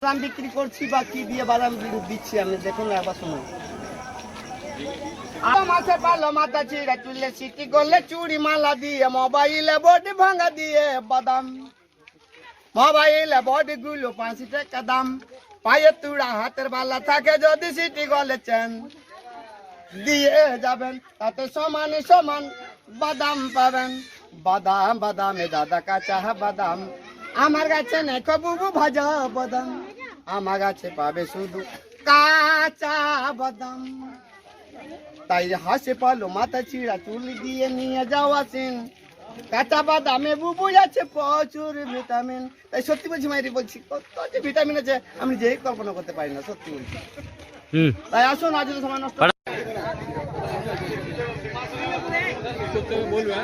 বাদাম বিক্রি করছি বা কি দিয়ে বাদাম দিচ্ছি আমি দেখুন একবার শুনুন। মাছে পালো মাথা চিড়া চুলে সিটি করলে চুড়ি মালা দিয়ে মোবাইলে বডি ভাঙা দিয়ে বাদাম মোবাইলে বডি গুলো 5 টাকা দাম পায়ে তুড়া হাতের বালা থাকে যদি সিটি গলে চেন দিয়ে যাবেন তাতে সমানে সমান বাদাম পাবেন। বাদাম বাদামে দাদা কাঁচা বাদাম আমার গাছে নেই বুবু ভাজা বাদাম আমার গাছে পাবে শুধু কাঁচা বাদাম। তাই হাসে পালো মাথা চিড়া চুল দিয়ে নিয়ে যাওয়া সিন কাঁচা বাদামে বুবু আছে প্রচুর ভিটামিন। তাই সত্যি বলছি মাইরি বলছি কত যে ভিটামিন আছে আমি যেই কল্পনা করতে পারি না সত্যি বলছি। তাই আসুন আজ সময় নষ্ট বলবে।